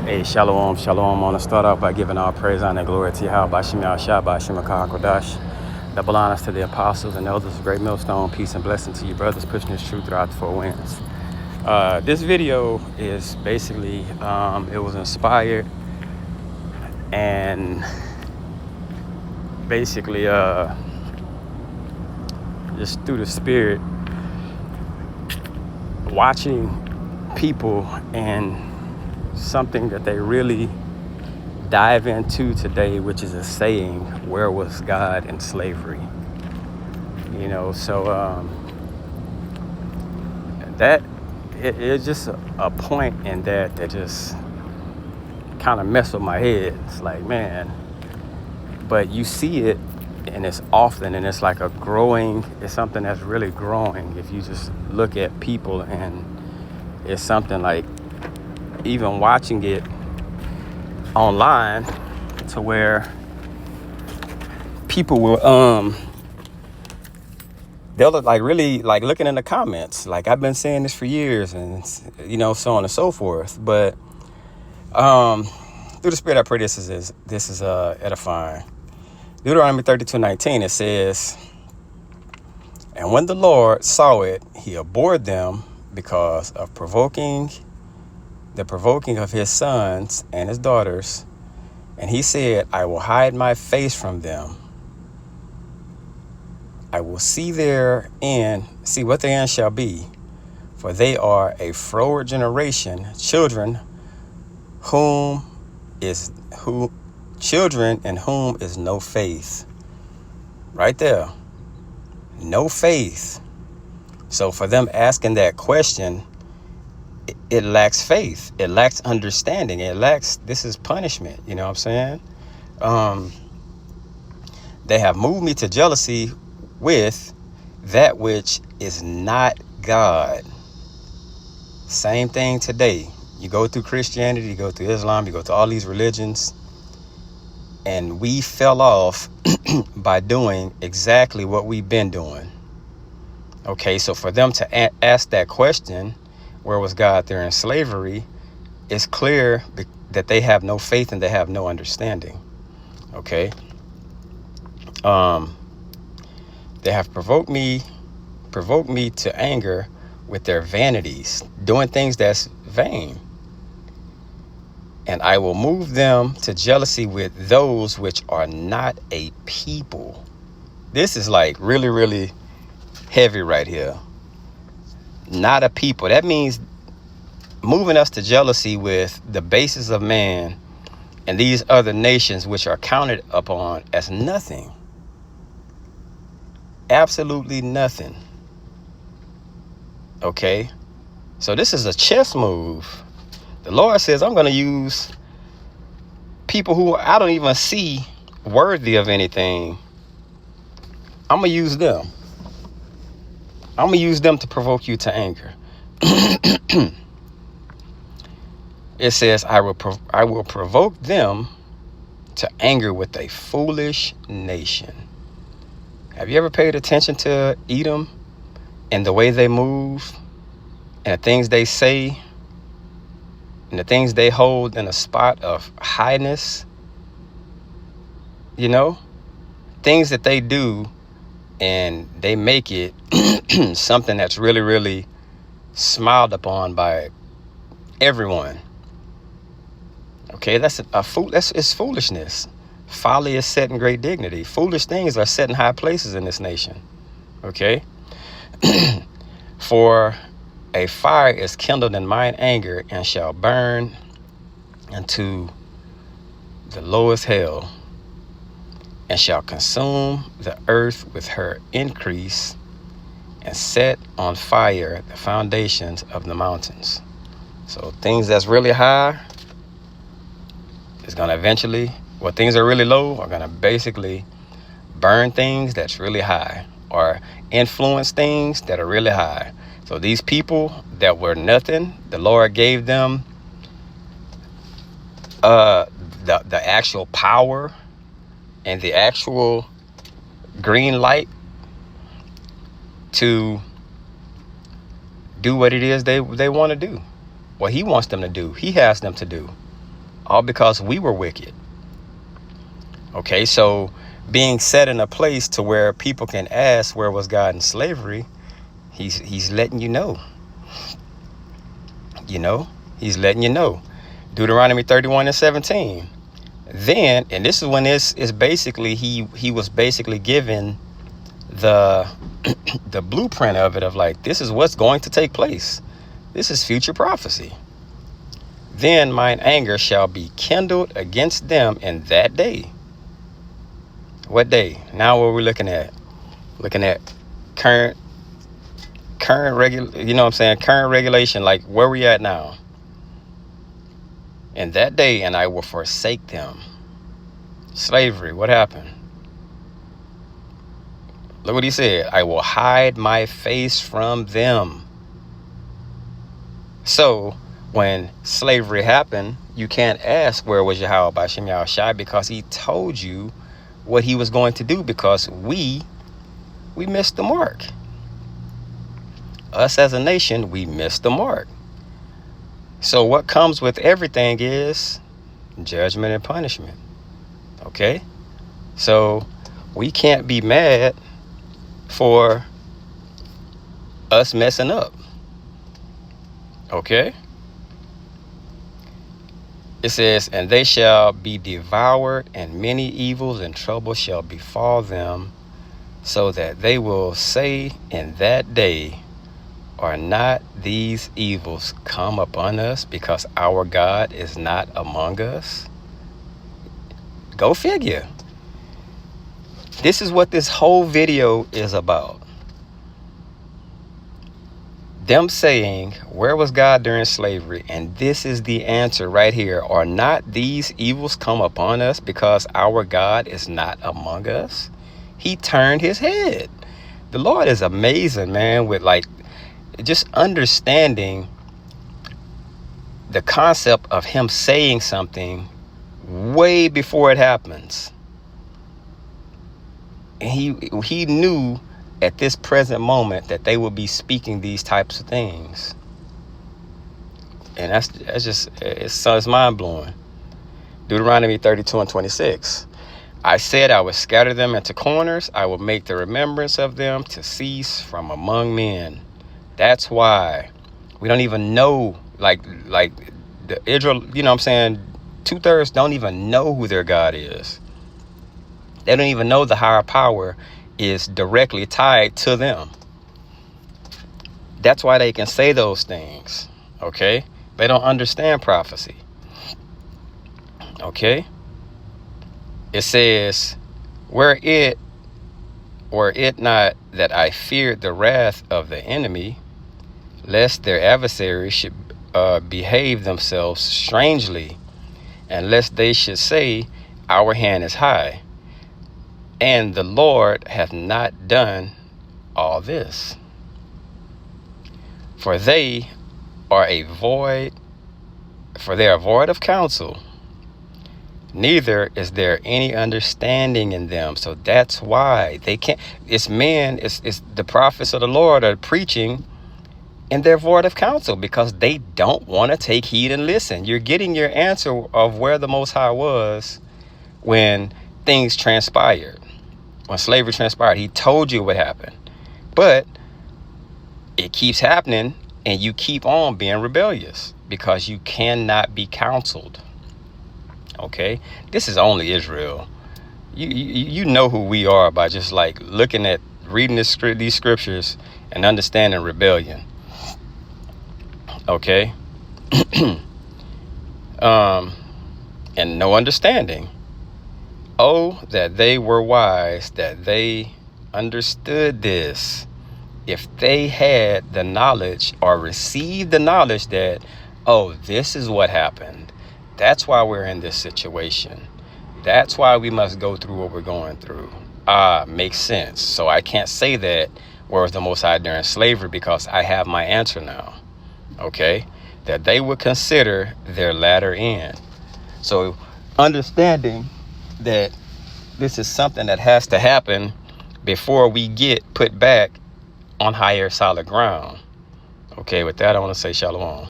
Hey, shalom, shalom. I want to start off by giving all praise, honor, and glory to Yahweh, Bashim Yahshua, Bashim HaKahakodash. Double honors to the apostles and elders of Great Millstone. Peace and blessing to you, brothers, pushing this truth throughout the four winds. This video is basically, it was inspired and basically just through the spirit, watching people and something that they really dive into today, which is a saying, where was God in slavery? You know, so that it's just a point in that just kind of mess with my head. It's like, man, but you see it and it's often, and it's like it's something that's really growing if you just look at people, and it's something like even watching it online to where people will they'll look like really like looking in the comments like I've been saying this for years, and so on and so forth. But through the spirit I pray this is edifying. Deuteronomy 32:19, it says, and when the Lord saw it, he abhorred them because of the provoking of his sons and his daughters. And he said, I will hide my face from them. I will see what their end shall be. For they are a froward generation, children in whom is no faith. Right there. No faith. So for them asking that question, it lacks faith. It lacks understanding. This is punishment. You know what I'm saying? They have moved me to jealousy with that which is not God. Same thing today. You go through Christianity, you go through Islam, you go to all these religions, and we fell off by doing exactly what we've been doing. Okay, so for them to ask that question, where was God there in slavery, it's clear that they have no faith and they have no understanding. Okay. They have provoked me to anger with their vanities, doing things that's vain. And I will move them to jealousy with those which are not a people. This is like really, really heavy right here. Not a people. That means moving us to jealousy with the basis of man and these other nations which are counted upon as nothing. Absolutely nothing. Okay? So this is a chess move. The Lord says, I'm going to use people who I don't even see worthy of anything. I'm going to use them. I'm going to use them to provoke you to anger. It says, I will provoke them to anger with a foolish nation. Have you ever paid attention to Edom and the way they move and the things they say and the things they hold in a spot of highness? You know, things that they do, and they make it something that's really, really smiled upon by everyone. Okay, it's foolishness. Folly is set in great dignity. Foolish things are set in high places in this nation. Okay? For a fire is kindled in mine anger and shall burn into the lowest hell, and shall consume the earth with her increase, and set on fire the foundations of the mountains. So things that's really high is going to eventually, things that are really low are going to basically burn things that's really high, or influence things that are really high. So these people that were nothing, the Lord gave them the actual power and the actual green light to do what it is they want to do, what he wants them to do, he has them to do. all because we were wicked. Okay, so being set in a place to where people can ask, where was God in slavery? He's letting you know. He's letting you know. Deuteronomy 31:17. Then, and this is when it's basically he was basically given the the blueprint of it, of like, this is what's going to take place. This is future prophecy. Then mine anger shall be kindled against them in that day. What day? Now what we're looking at? Looking at current current regulation, like where we at now. In that day, and I will forsake them. Slavery, what happened? Look what he said. I will hide my face from them. So when slavery happened, you can't ask, where was Yahweh Ba'Shem Yahushai? Because he told you what he was going to do, because we missed the mark. Us as a nation, we missed the mark. So what comes with everything is judgment and punishment. Okay? So we can't be mad for us messing up. Okay? It says, and they shall be devoured, and many evils and troubles shall befall them, so that they will say in that day, are not these evils come upon us because our God is not among us? Go figure. This is what this whole video is about. Them saying, where was God during slavery? And this is the answer right here. Are not these evils come upon us because our God is not among us? He turned his head. The Lord is amazing, man, with like just understanding the concept of him saying something way before it happens. And he knew at this present moment that they would be speaking these types of things. And that's just, it's mind-blowing. Deuteronomy 32:26. I said I would scatter them into corners. I will make the remembrance of them to cease from among men. That's why we don't even know, like the Israel, 2/3 don't even know who their God is. They don't even know the higher power is directly tied to them. That's why they can say those things. Okay? They don't understand prophecy. Okay? It says, were it not that I feared the wrath of the enemy, lest their adversaries should behave themselves strangely, and lest they should say, our hand is high, and the Lord hath not done all this. For they are void of counsel, neither is there any understanding in them. So that's why they can't. It's men, it's the prophets of the Lord are preaching, and they're void of counsel because they don't want to take heed and listen. You're getting your answer of where the Most High was when things transpired, when slavery transpired. He told you what happened, but it keeps happening, and you keep on being rebellious because you cannot be counseled. Okay, this is only Israel. You know who we are by just like looking at reading these scriptures and understanding rebellion. Okay, and no understanding. Oh, that they were wise, that they understood this. If they had the knowledge or received the knowledge that, oh, this is what happened. That's why we're in this situation. That's why we must go through what we're going through. Makes sense. So I can't say that where was the Most High during slavery because I have my answer now. Okay? That they would consider their latter end. So understanding that this is something that has to happen before we get put back on higher solid ground. Okay, with that, I want to say shalom.